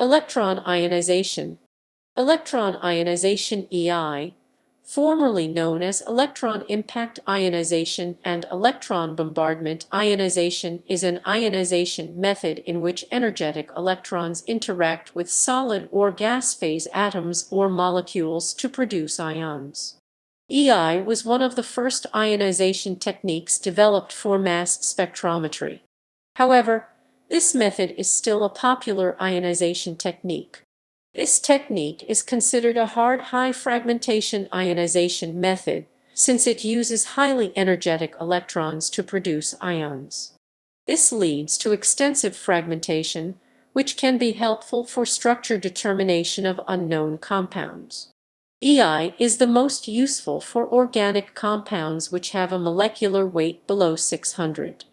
Electron ionization. Electron ionization (EI), formerly known as electron impact ionization and electron bombardment ionization, is an ionization method in which energetic electrons interact with solid or gas phase atoms or molecules to produce ions. EI was one of the first ionization techniques developed for mass spectrometry. However, this method is still a popular ionization technique. This technique is considered a high fragmentation ionization method since it uses highly energetic electrons to produce ions. This leads to extensive fragmentation, which can be helpful for structure determination of unknown compounds. EI is the most useful for organic compounds which have a molecular weight below 600.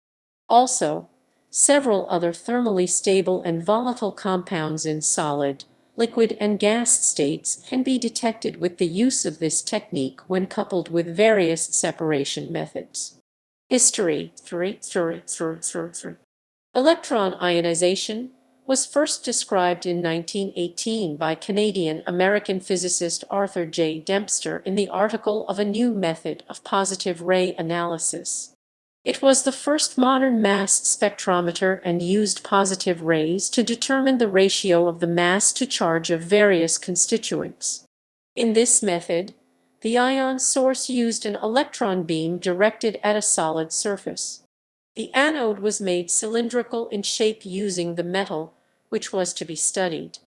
Also, several other thermally stable and volatile compounds in solid, liquid, and gas states can be detected with the use of this technique when coupled with various separation methods. History. Electron ionization was first described in 1918 by Canadian-American physicist Arthur J. Dempster in the article of a new method of positive ray analysis. It was the first modern mass spectrometer and used positive rays to determine the ratio of the mass to charge of various constituents. In this method, the ion source used an electron beam directed at a solid surface. The anode was made cylindrical in shape using the metal, which was to be studied.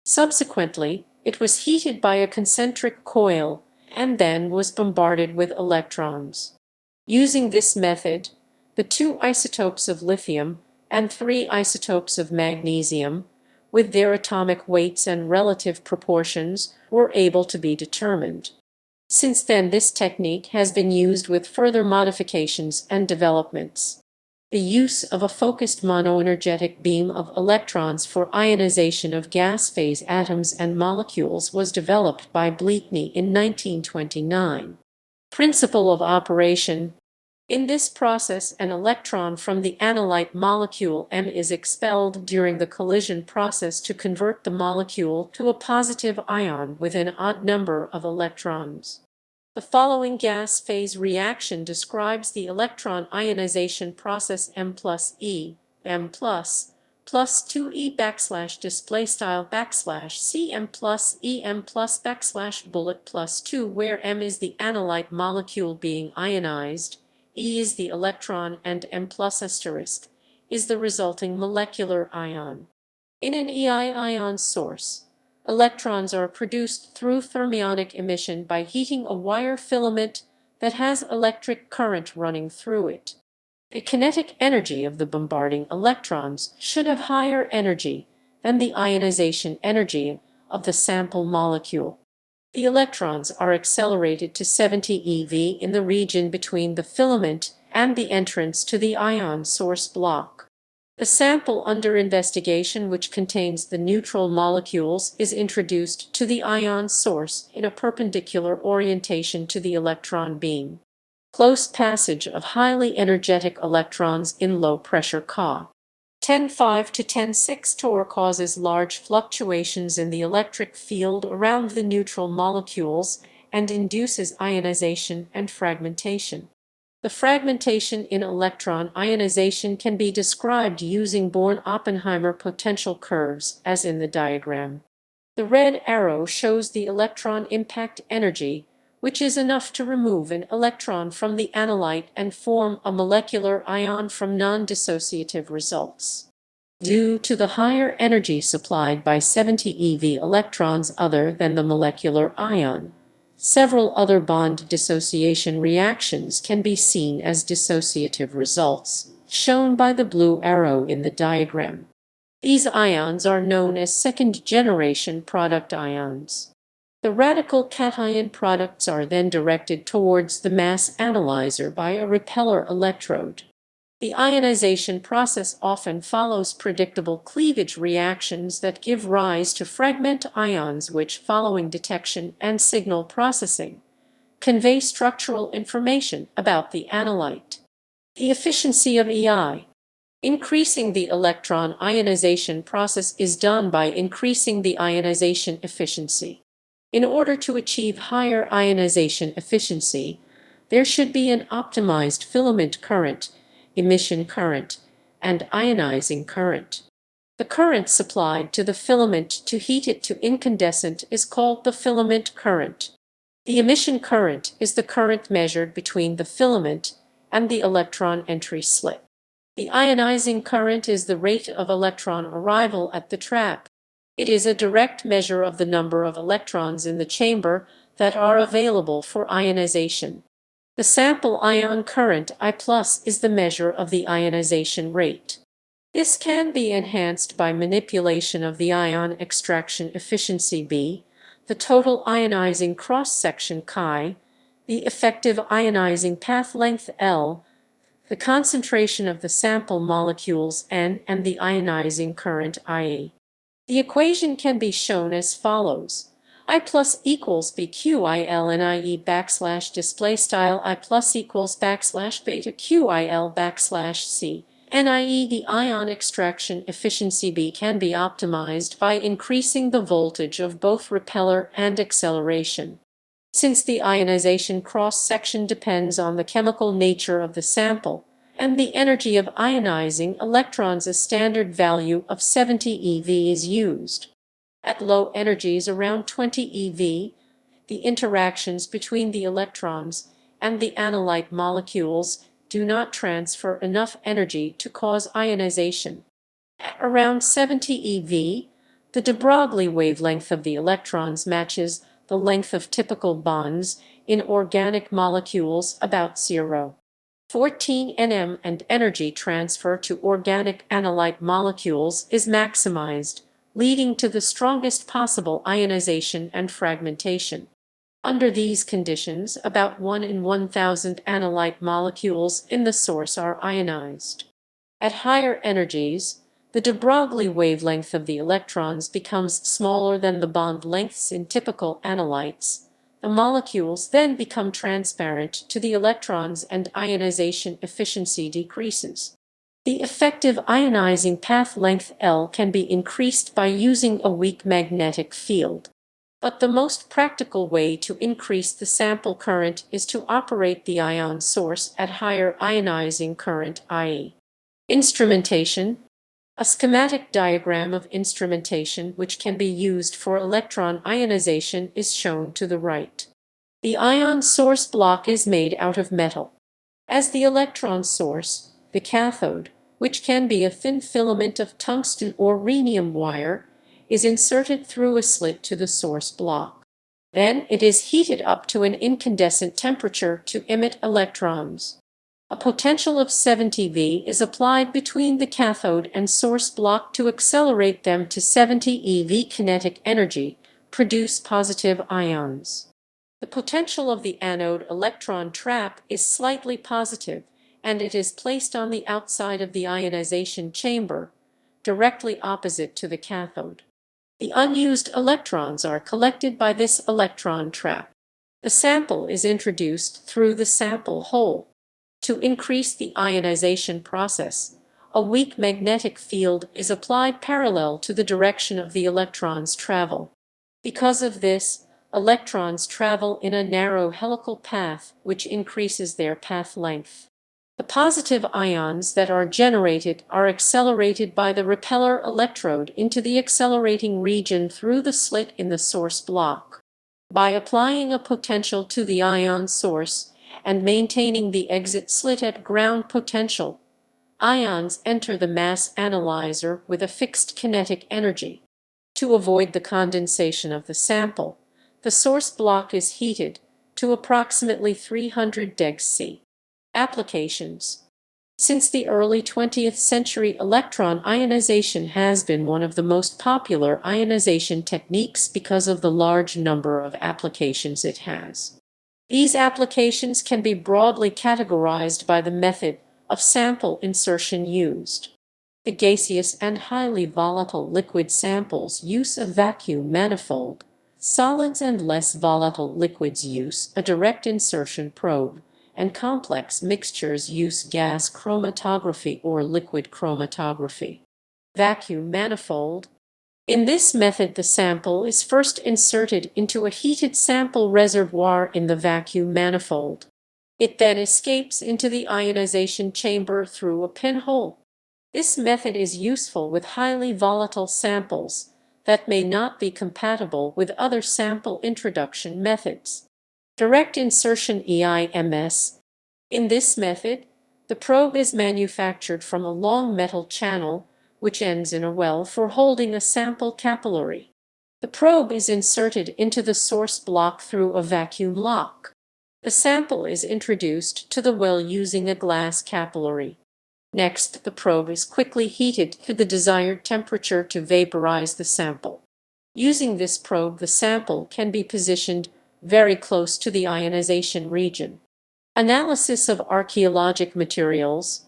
Subsequently, it was heated by a concentric coil and then was bombarded with electrons. Using this method, the 2 isotopes of lithium and 3 isotopes of magnesium, with their atomic weights and relative proportions, were able to be determined. Since then, this technique has been used with further modifications and developments. The use of a focused monoenergetic beam of electrons for ionization of gas phase atoms and molecules was developed by Bleakney in 1929. Principle of operation. In this process, an electron from the analyte molecule M is expelled during the collision process to convert the molecule to a positive ion with an odd number of electrons. The following gas phase reaction describes the electron ionization process M plus E, M plus 2E \CM plus EM plus bullet plus 2, where M is the analyte molecule being ionized, E is the electron, and M plus asterisk is the resulting molecular ion. In an EI ion source, electrons are produced through thermionic emission by heating a wire filament that has electric current running through it. The kinetic energy of the bombarding electrons should have higher energy than the ionization energy of the sample molecule. The electrons are accelerated to 70 eV in the region between the filament and the entrance to the ion source block. The sample under investigation, which contains the neutral molecules, is introduced to the ion source in a perpendicular orientation to the electron beam. Close passage of highly energetic electrons in low-pressure Ca. 10⁵ to 10⁶ torr causes large fluctuations in the electric field around the neutral molecules and induces ionization and fragmentation. The fragmentation in electron ionization can be described using Born-Oppenheimer potential curves, as in the diagram. The red arrow shows the electron impact energy, which is enough to remove an electron from the analyte and form a molecular ion from non-dissociative results. Due to the higher energy supplied by 70 eV electrons other than the molecular ion, several other bond dissociation reactions can be seen as dissociative results, shown by the blue arrow in the diagram. These ions are known as second-generation product ions. The radical cation products are then directed towards the mass analyzer by a repeller electrode. The ionization process often follows predictable cleavage reactions that give rise to fragment ions which, following detection and signal processing, convey structural information about the analyte. The efficiency of EI. Increasing the electron ionization process is done by increasing the ionization efficiency. In order to achieve higher ionization efficiency, there should be an optimized filament current, emission current, and ionizing current. The current supplied to the filament to heat it to incandescent is called the filament current. The emission current is the current measured between the filament and the electron entry slit. The ionizing current is the rate of electron arrival at the trap. It is a direct measure of the number of electrons in the chamber that are available for ionization. The sample ion current I+ is the measure of the ionization rate. This can be enhanced by manipulation of the ion extraction efficiency B, the total ionizing cross-section chi, the effective ionizing path length L, the concentration of the sample molecules N, and the ionizing current IE. The equation can be shown as follows. I+ equals BQIL NIE backslash display style I+ equals backslash beta QIL backslash C. NIE. The ion extraction efficiency B can be optimized by increasing the voltage of both repeller and acceleration. Since the ionization cross-section depends on the chemical nature of the sample and the energy of ionizing electrons, a standard value of 70 eV is used. At low energies around 20 eV, the interactions between the electrons and the analyte molecules do not transfer enough energy to cause ionization. At around 70 eV, the de Broglie wavelength of the electrons matches the length of typical bonds in organic molecules, about 0.14 nm, and energy transfer to organic analyte molecules is maximized, leading to the strongest possible ionization and fragmentation. Under these conditions, about 1 in 1,000 analyte molecules in the source are ionized. At higher energies, the de Broglie wavelength of the electrons becomes smaller than the bond lengths in typical analytes. The molecules then become transparent to the electrons and ionization efficiency decreases. The effective ionizing path length L can be increased by using a weak magnetic field. But the most practical way to increase the sample current is to operate the ion source at higher ionizing current, i.e. Instrumentation. A schematic diagram of instrumentation which can be used for electron ionization is shown to the right. The ion source block is made out of metal. As the electron source, the cathode, which can be a thin filament of tungsten or rhenium wire, is inserted through a slit to the source block. Then it is heated up to an incandescent temperature to emit electrons. A potential of 70 V is applied between the cathode and source block to accelerate them to 70 eV kinetic energy, produce positive ions. The potential of the anode electron trap is slightly positive, and it is placed on the outside of the ionization chamber, directly opposite to the cathode. The unused electrons are collected by this electron trap. The sample is introduced through the sample hole. To increase the ionization process, a weak magnetic field is applied parallel to the direction of the electrons' travel. Because of this, electrons travel in a narrow helical path, which increases their path length. The positive ions that are generated are accelerated by the repeller electrode into the accelerating region through the slit in the source block. By applying a potential to the ion source and maintaining the exit slit at ground potential, ions enter the mass analyzer with a fixed kinetic energy. To avoid the condensation of the sample, the source block is heated to approximately 300 deg C. Applications. Since the early 20th century, electron ionization has been one of the most popular ionization techniques because of the large number of applications it has. These applications can be broadly categorized by the method of sample insertion used. The gaseous and highly volatile liquid samples use a vacuum manifold. Solids and less volatile liquids use a direct insertion probe, and complex mixtures use gas chromatography or liquid chromatography. Vacuum manifold. In this method, the sample is first inserted into a heated sample reservoir in the vacuum manifold. It then escapes into the ionization chamber through a pinhole. This method is useful with highly volatile samples that may not be compatible with other sample introduction methods. Direct insertion EIMS. In this method, the probe is manufactured from a long metal channel which ends in a well for holding a sample capillary. The probe is inserted into the source block through a vacuum lock. The sample is introduced to the well using a glass capillary. Next, the probe is quickly heated to the desired temperature to vaporize the sample. Using this probe, the sample can be positioned very close to the ionization region. Analysis of archaeologic materials.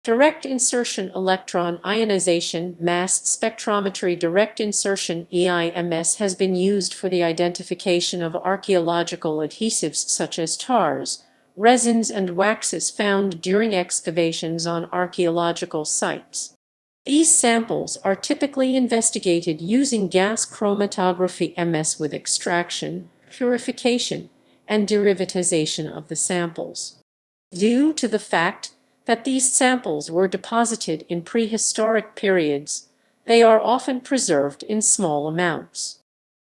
Direct insertion electron ionization mass spectrometry. Direct insertion EIMS has been used for the identification of archaeological adhesives such as tars, resins, and waxes found during excavations on archaeological sites. These samples are typically investigated using gas chromatography MS with extraction, purification, and derivatization of the samples. Due to the fact that these samples were deposited in prehistoric periods, they are often preserved in small amounts.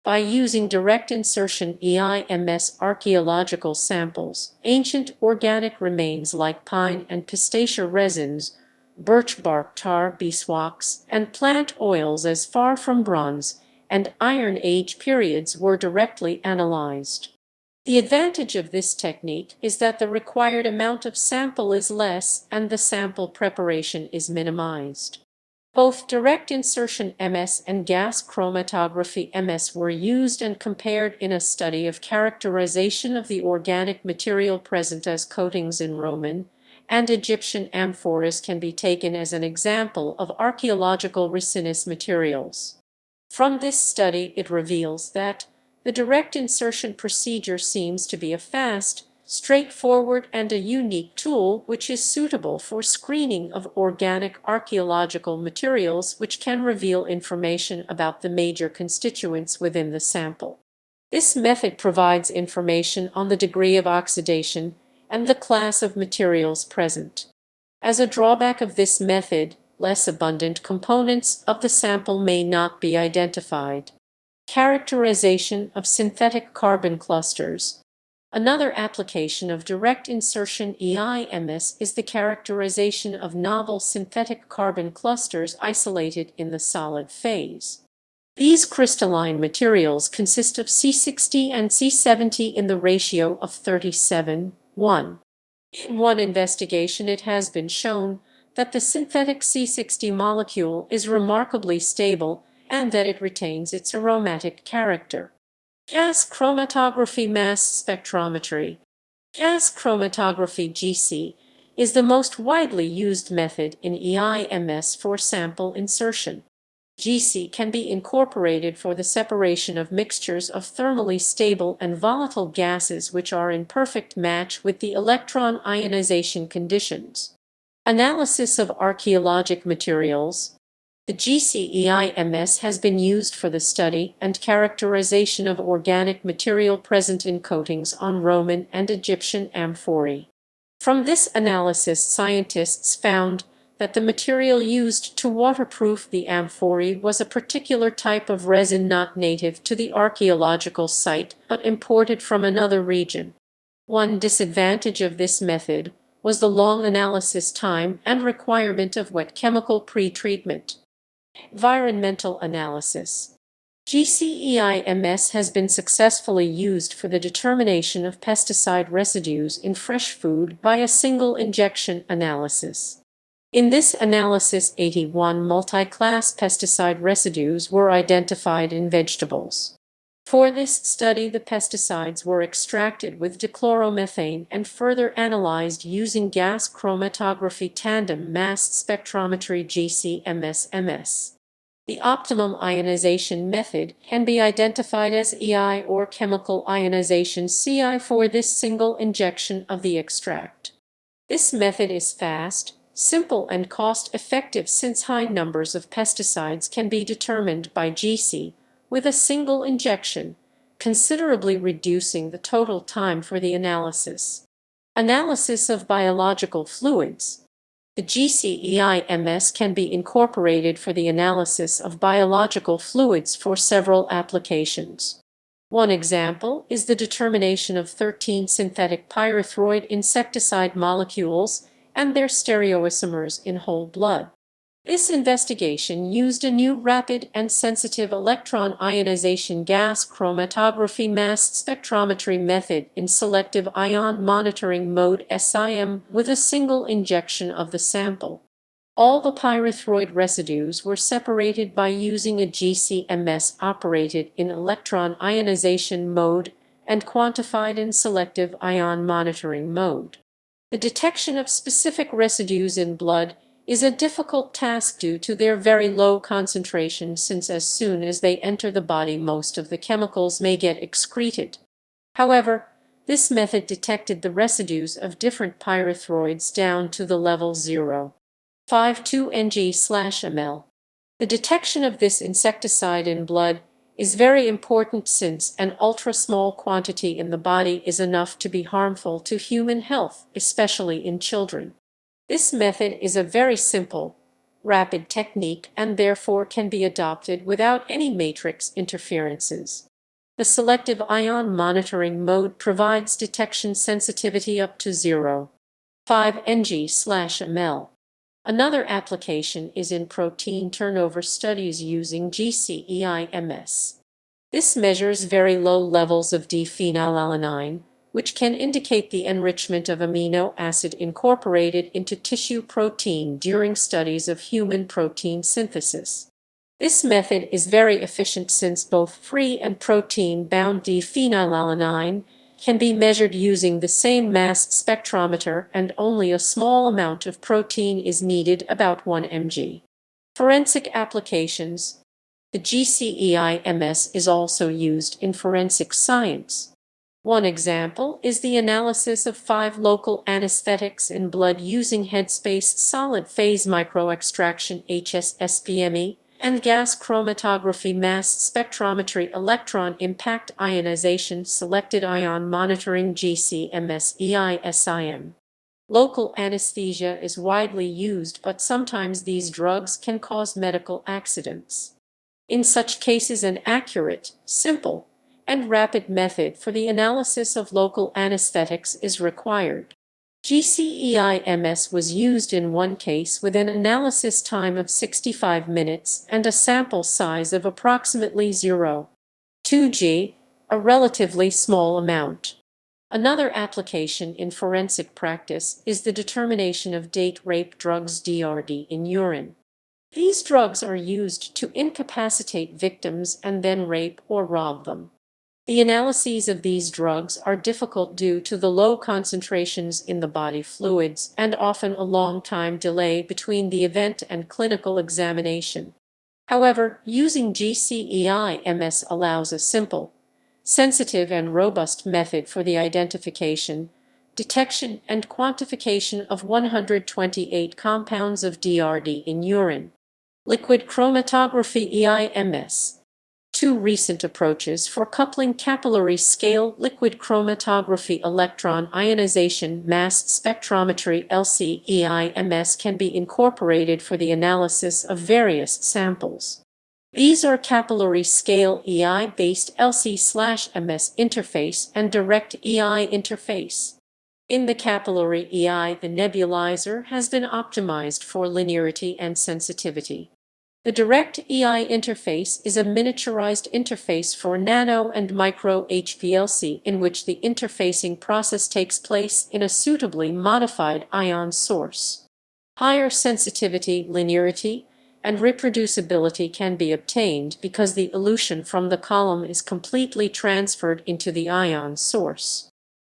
By using direct insertion EIMS archaeological samples, ancient organic remains like pine and pistacia resins, birch bark tar, beeswax, and plant oils as far from Bronze and Iron Age periods were directly analyzed. The advantage of this technique is that the required amount of sample is less and the sample preparation is minimized. Both direct insertion MS and gas chromatography MS were used and compared in a study of characterization of the organic material present as coatings in Roman and Egyptian amphoras can be taken as an example of archaeological resinous materials. From this study, it reveals that the direct insertion procedure seems to be a fast, straightforward, and a unique tool which is suitable for screening of organic archaeological materials which can reveal information about the major constituents within the sample. This method provides information on the degree of oxidation and the class of materials present. As a drawback of this method, less abundant components of the sample may not be identified. Characterization of synthetic carbon clusters. Another application of direct insertion EIMS is the characterization of novel synthetic carbon clusters isolated in the solid phase. These crystalline materials consist of C60 and C70 in the ratio of 37:1. In one investigation, it has been shown that the synthetic C60 molecule is remarkably stable and that it retains its aromatic character. Gas chromatography mass spectrometry. Gas chromatography GC is the most widely used method in EIMS for sample insertion. GC can be incorporated for the separation of mixtures of thermally stable and volatile gases which are in perfect match with the electron ionization conditions. Analysis of archaeologic materials. The GC-EIMS has been used for the study and characterization of organic material present in coatings on Roman and Egyptian amphorae. From this analysis, scientists found that the material used to waterproof the amphorae was a particular type of resin not native to the archaeological site but imported from another region. One disadvantage of this method was the long analysis time and requirement of wet chemical pre-treatment. Environmental analysis. GCEIMS has been successfully used for the determination of pesticide residues in fresh food by a single injection analysis. In this analysis, 81 multi-class pesticide residues were identified in vegetables. For this study, the pesticides were extracted with dichloromethane and further analyzed using gas chromatography tandem mass spectrometry GC-MS. The optimum ionization method can be identified as EI or chemical ionization CI for this single injection of the extract. This method is fast, simple, and cost-effective since high numbers of pesticides can be determined by GC with a single injection, considerably reducing the total time for the analysis. Analysis of biological fluids. The GCEIMS can be incorporated for the analysis of biological fluids for several applications. One example is the determination of 13 synthetic pyrethroid insecticide molecules and their stereoisomers in whole blood. This investigation used a new rapid and sensitive electron ionization gas chromatography mass spectrometry method in selective ion monitoring mode SIM with a single injection of the sample. All the pyrethroid residues were separated by using a GCMS operated in electron ionization mode and quantified in selective ion monitoring mode. The detection of specific residues in blood is a difficult task due to their very low concentration, since as soon as they enter the body most of the chemicals may get excreted. However, this method detected the residues of different pyrethroids down to the level 0.52 ng/ml. The detection of this insecticide in blood is very important since an ultra-small quantity in the body is enough to be harmful to human health, especially in children. This method is a very simple, rapid technique and therefore can be adopted without any matrix interferences. The selective ion monitoring mode provides detection sensitivity up to 0.5 ng/ml. Another application is in protein turnover studies using GCEIMS. This measures very low levels of D-phenylalanine, which can indicate the enrichment of amino acid incorporated into tissue protein during studies of human protein synthesis. This method is very efficient since both free and protein-bound D-phenylalanine can be measured using the same mass spectrometer, and only a small amount of protein is needed, about 1 mg. Forensic applications. The GCEIMS is also used in forensic science. One example is the analysis of 5 local anesthetics in blood using headspace solid-phase microextraction HSSPME and gas chromatography mass spectrometry electron impact ionization selected ion monitoring GCMS-EISIM. Local anesthesia is widely used, but sometimes these drugs can cause medical accidents. In such cases, an accurate, simple, and rapid method for the analysis of local anesthetics is required. GCEIMS was used in one case with an analysis time of 65 minutes and a sample size of approximately 0.2 g, a relatively small amount. Another application in forensic practice is the determination of date rape drugs DRD in urine. These drugs are used to incapacitate victims and then rape or rob them. The analyses of these drugs are difficult due to the low concentrations in the body fluids and often a long time delay between the event and clinical examination. However, using GCEIMS allows a simple, sensitive, and robust method for the identification, detection, and quantification of 128 compounds of DRD in urine. Liquid chromatography EIMS. 2 recent approaches for coupling capillary scale liquid chromatography electron ionization mass spectrometry LCEIMS can be incorporated for the analysis of various samples. These are capillary scale EI-based LC/MS interface and direct EI interface. In the capillary EI, the nebulizer has been optimized for linearity and sensitivity. The direct EI interface is a miniaturized interface for nano and micro HPLC in which the interfacing process takes place in a suitably modified ion source. Higher sensitivity, linearity, and reproducibility can be obtained because the elution from the column is completely transferred into the ion source.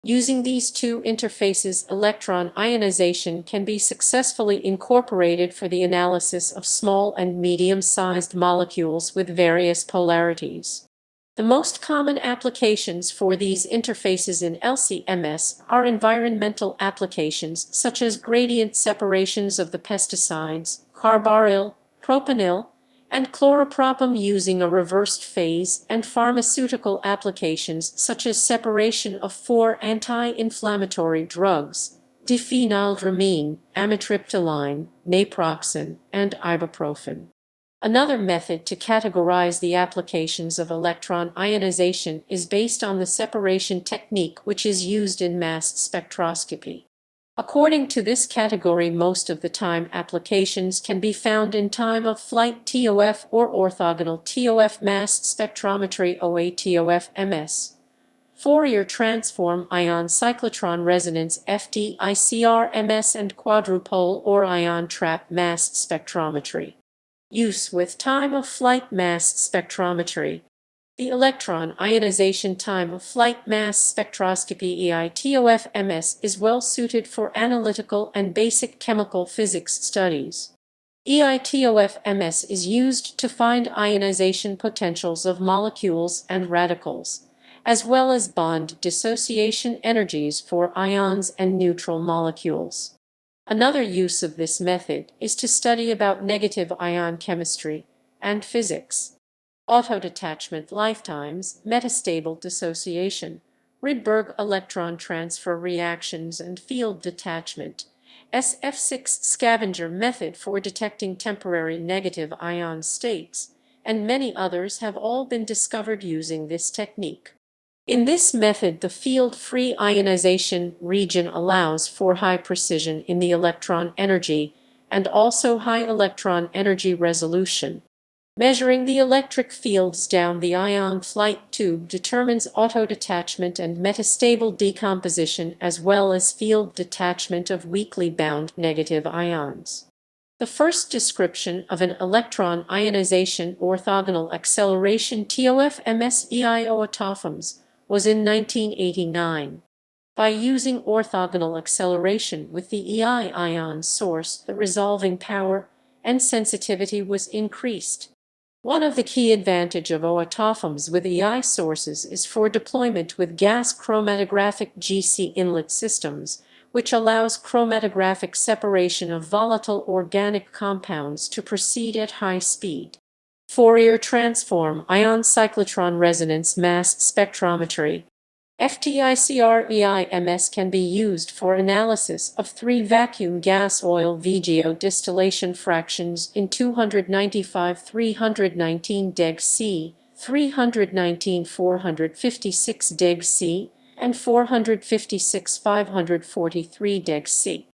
Using these two interfaces, electron ionization can be successfully incorporated for the analysis of small and medium-sized molecules with various polarities. The most common applications for these interfaces in LC-MS are environmental applications such as gradient separations of the pesticides, carbaryl, propanil, and chloropropam using a reversed phase, and pharmaceutical applications such as separation of 4 anti-inflammatory drugs, diphenhydramine, amitriptyline, naproxen, and ibuprofen. Another method to categorize the applications of electron ionization is based on the separation technique which is used in mass spectroscopy. According to this category, most of the time applications can be found in time-of-flight TOF or orthogonal TOF mass spectrometry OATOF-MS, Fourier transform ion cyclotron resonance FTICR-MS, and quadrupole or ion trap mass spectrometry. Use with time-of-flight mass spectrometry. The electron ionization time-of-flight mass spectroscopy EITOF-MS is well suited for analytical and basic chemical physics studies. EITOF-MS is used to find ionization potentials of molecules and radicals, as well as bond dissociation energies for ions and neutral molecules. Another use of this method is to study about negative ion chemistry and physics. Autodetachment lifetimes, metastable dissociation, Rydberg electron transfer reactions, and field detachment, SF6 scavenger method for detecting temporary negative ion states, and many others have all been discovered using this technique. In this method, the field-free ionization region allows for high precision in the electron energy and also high electron energy resolution. Measuring the electric fields down the ion flight tube determines autodetachment and metastable decomposition, as well as field detachment of weakly bound negative ions. The first description of an electron ionization orthogonal acceleration TOF-MS-EIO was in 1989. By using orthogonal acceleration with the EI ion source, the resolving power and sensitivity was increased. One of the key advantages of OATOFMs with EI sources is for deployment with gas chromatographic GC inlet systems, which allows chromatographic separation of volatile organic compounds to proceed at high speed. Fourier transform ion cyclotron resonance mass spectrometry FTICR-EI-MS can be used for analysis of 3 vacuum gas oil VGO distillation fractions in 295-319 deg C, 319-456 deg C, and 456-543 deg C.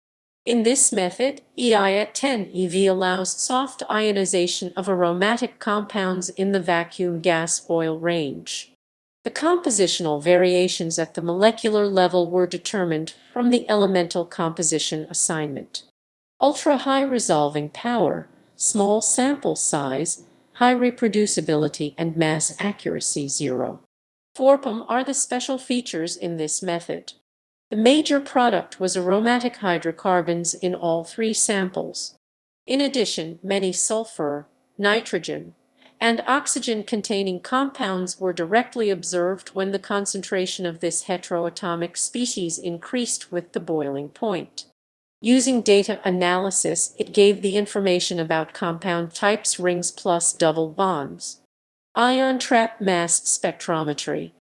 In this method, EI at 10 eV allows soft ionization of aromatic compounds in the vacuum gas oil range. The compositional variations at the molecular level were determined from the elemental composition assignment. Ultra-high resolving power, small sample size, high reproducibility, and mass accuracy 0. 4PM are the special features in this method. The major product was aromatic hydrocarbons in all 3 samples. In addition, many sulfur, nitrogen, and oxygen-containing compounds were directly observed when the concentration of this heteroatomic species increased with the boiling point. Using data analysis, it gave the information about compound types, rings plus double bonds. Ion trap mass spectrometry.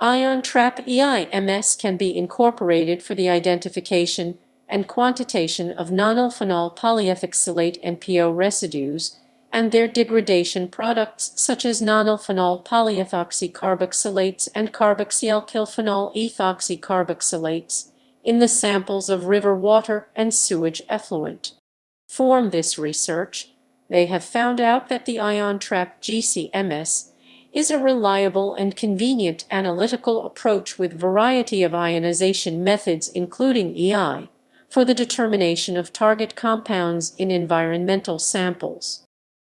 Ion trap EI-MS can be incorporated for the identification and quantitation of nonylphenol polyethylxylate NPO residues and their degradation products such as nonylphenol polyethoxycarboxylates and carboxyalkylphenol ethoxycarboxylates in the samples of river water and sewage effluent. From this research, they have found out that the ion trap GC-MS is a reliable and convenient analytical approach with variety of ionization methods including EI for the determination of target compounds in environmental samples.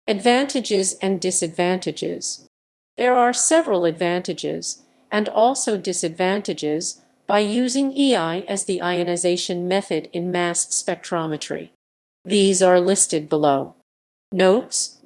Advantages and disadvantages. There are several advantages and also disadvantages, by using EI as the ionization method in mass spectrometry. These are listed below. Notes.